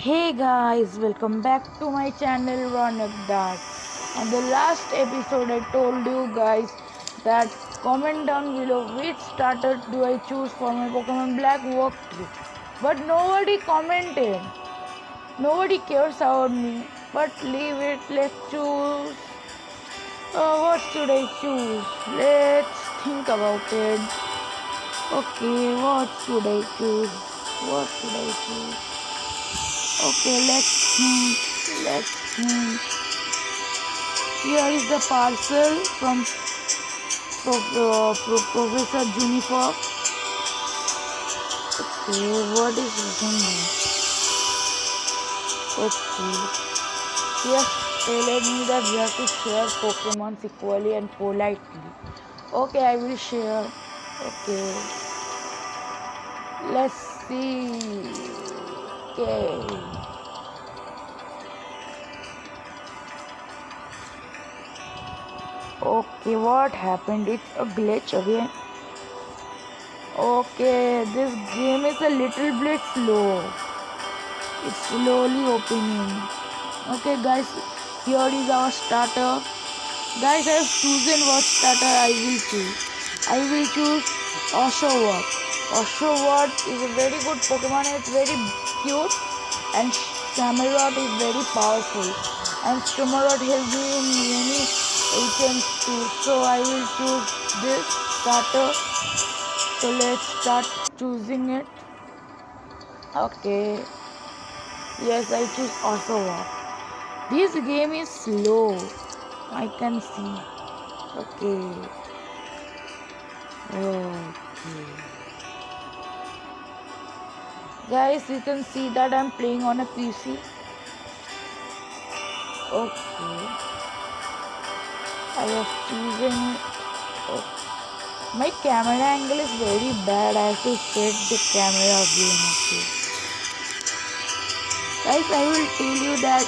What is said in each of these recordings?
Hey guys, welcome back to my channel Ronak Das. On the last episode, I told you guys that comment down below which starter do I choose for my Pokemon Black walkthrough. But nobody commented. Nobody cares about me. But leave it, let's choose. What should I choose? Let's think about it. Okay, what should I choose? What should I choose? Okay, let's think. Let's think. Here is the parcel from Professor Juniper. Okay, what is written here? Okay. Yes, telling me that we have to share Pokemon equally and politely. Okay, I will share. Okay. Let's see. Okay. Okay, what happened? It's a glitch again. Okay, this game is a little bit slow. It's slowly opening. Okay, guys, here is our starter. Guys, I have chosen what starter I will choose. I will choose Oshawott. Oshawott is a very good Pokemon. It's very cute, and Samurott is very powerful. And Samurott helps me in many items too. So I will choose this starter. So let's start choosing it. Okay. Yes, I choose Oshawott. This game is slow. I can see. Okay. Okay. Guys, you can see that I'm playing on a PC. Okay. I have chosen it. Okay. My camera angle is very bad. I have to set the camera again. Okay. Guys, I will tell you that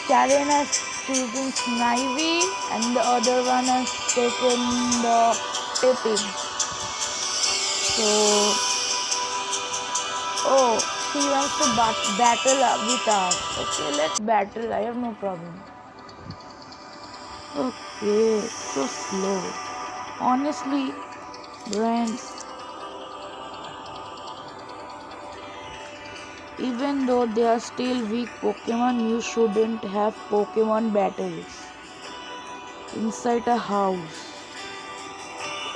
Karen has chosen Snivy and the other one has taken the Pippin. So, oh, she wants to battle with us. Okay, let's battle. I have no problem. Okay, so slow. Honestly, friends, even though they are still weak Pokemon, you shouldn't have Pokemon battles inside a house.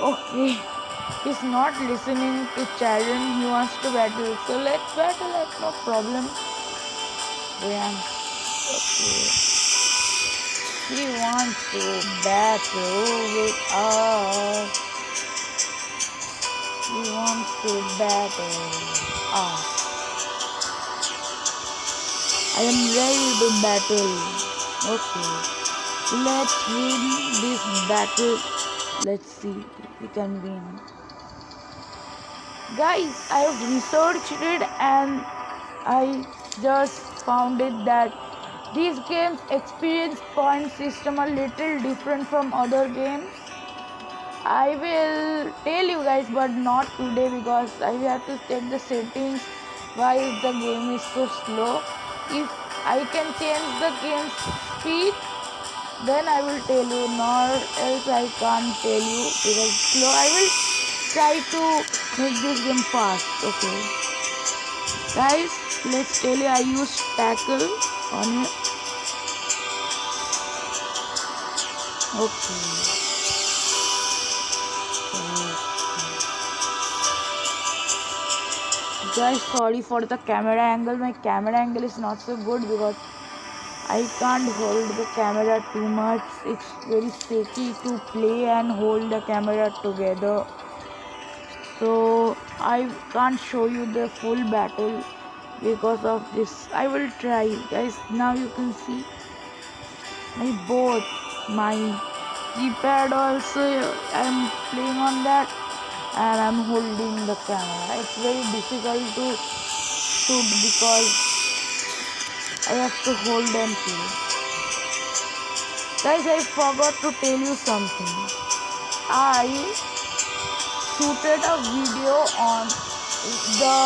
Okay, he's not listening to children, he wants to battle. So let's battle, that's no problem. Friends, okay. He wants to battle with us. He wants to battle us. I am ready to battle. Okay. Let's win this battle. Let's see if we can win. Guys, I have researched it and I just found it that these games experience point system a little different from other games. I will tell you guys, but not today because I have to check the settings. Why the game is so slow? If I can change the game speed, then I will tell you, nor else I can't tell you because slow. I will try to make this game fast. Okay, guys, let's tell you I use tackle on it. Okay. Guys, sorry for the camera angle. My camera angle is not so good because I can't hold the camera too much. It's very shaky to play and hold the camera together. So I can't show you the full battle because of this. I will try. Guys, now you can see my board, my keypad also. I'm playing on that and I'm holding the camera. It's very difficult to shoot because I have to hold and play. Guys, I forgot to tell you something. I shooted a video on the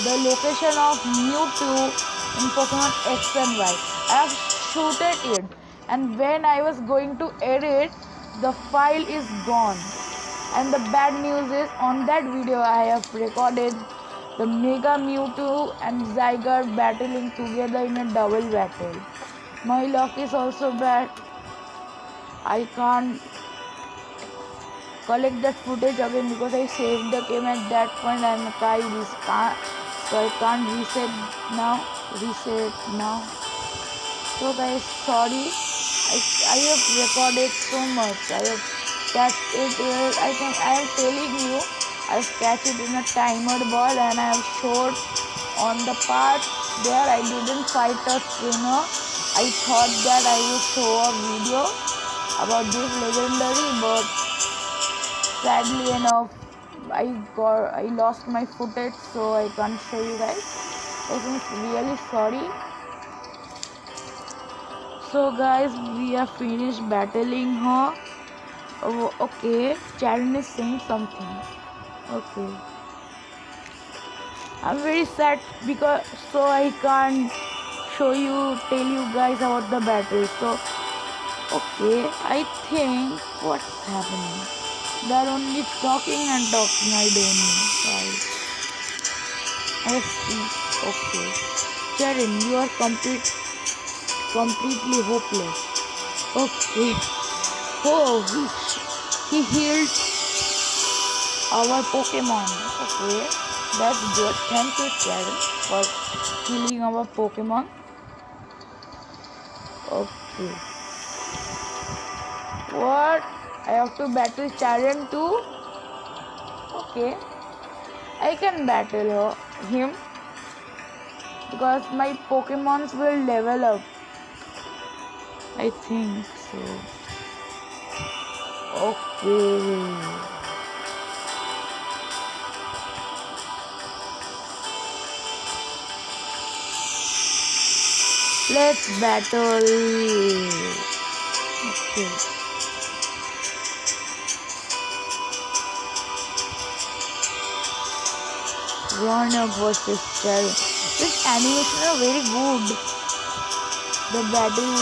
the location of Mewtwo in Pokemon X and Y. I have shooted it, and when I was going to edit, the file is gone. And the bad news is, on that video I have recorded the Mega Mewtwo and Zygarde battling together in a double battle. My luck is also bad. I can't collect that footage again because I saved the game at that point and I can't reset now. So guys, sorry. I have recorded so much. I have catch it. I am telling you, I have catch it in a timer ball and I have showed on the part there I didn't fight a trainer. I thought that I would show a video about this legendary, but sadly enough, I lost my footage, so I can't show you guys. I'm really sorry. So guys, we have finished battling her. Oh, okay, Sharon is saying something. Okay, I'm very sad because so I can't tell you guys about the battle. So okay, I think what's happening? They're only talking and talking. I don't know. Sorry. I see. Okay, Sharon, you are completely hopeless. Okay. Oh, he healed our Pokemon. Okay, that's good. Thank you, Sharon, for healing our Pokemon. Okay. What? I have to battle Sharon too? Okay. I can battle him because my Pokemons will level up. I think so. Okay. Let's battle. Okay. Roanoke versus Sharon. This animation is very good. The battle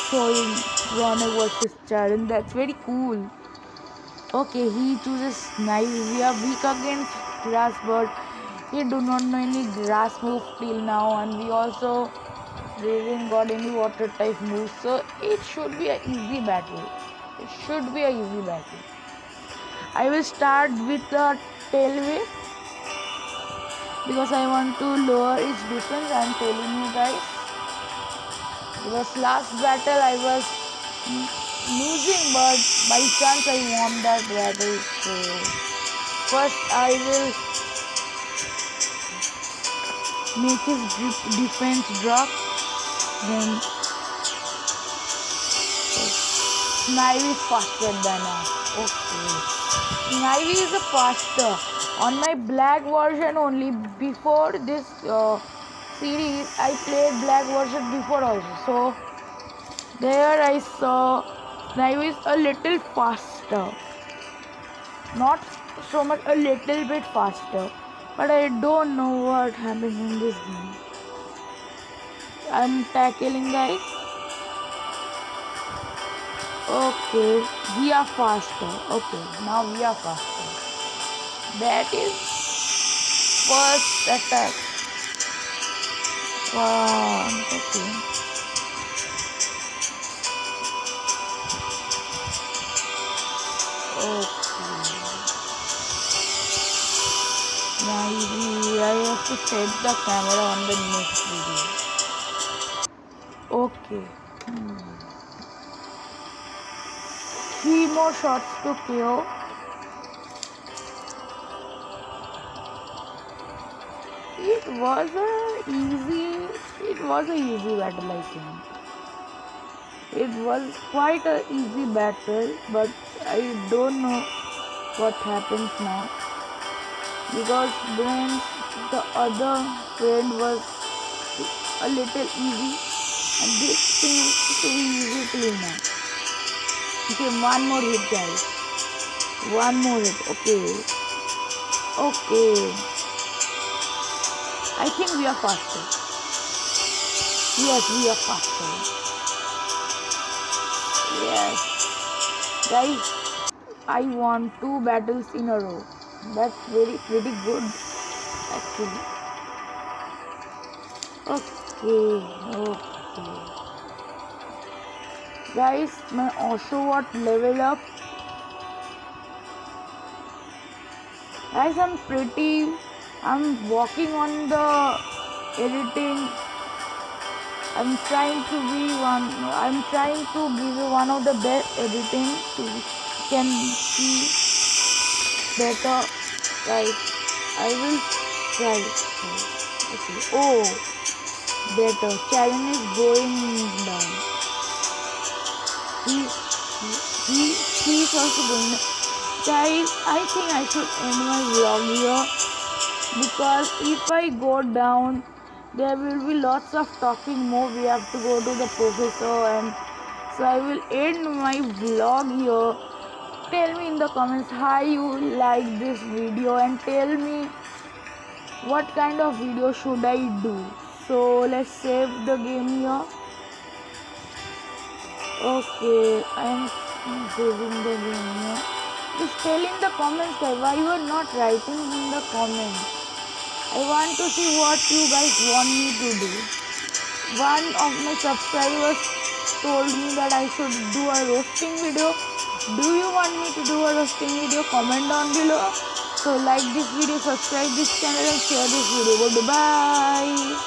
showing Roanoke versus Sharon. That's very cool. Okay, he chooses Knife. We are weak against grass, but he do not know any grass move till now, and we also didn't got any water type moves. So it should be an easy battle. I will start with the Tail Whip because I want to lower its defense. I'm telling you guys. Because last battle I was losing, but by chance I won that battle. So first I will make his defense drop. Then Snivy is faster than us. Okay. Snivy is faster. On my black version only, before this series, I played black version before also. So there I saw Snivy is a little faster. Not so much, a little bit faster. But I don't know what happened in this game. I'm tackling, guys. Okay, we are faster. Okay, now we are faster. That is first attack. Okay. Now I have to set the camera on the next video. Okay. 3 more shots to KO. It was a easy battle, I think. It was quite an easy battle, but I don't know what happens now. Because then the other friend was a little easy, and this seems to be easy till now. Okay, one more hit, guys. One more hit. Okay. I think we are faster. Yes, we are faster. Yes. Guys, I won 2 battles in a row. That's pretty good actually. Okay. Guys, my Oshawott level up. Guys, I'm working on the editing. I'm trying to give you one of the best editing to can see better. Guys, I will try. Okay. Oh, better. Challenge is going down. He's also going down. Guys, I think I should end my vlog here because if I go down, there will be lots of talking more. We have to go to the professor, and so I will end my vlog here. Tell me in the comments how you like this video and tell me what kind of video should I do. So let's save the game here. Okay, I'm saving the game here. Just tell in the comments, guys, why you are not writing in the comments. I want to see what you guys want me to do. One of my subscribers told me that I should do a roasting video. Do you want me to do a roasting video? Comment down below. So like this video, subscribe this channel and share this video. Goodbye.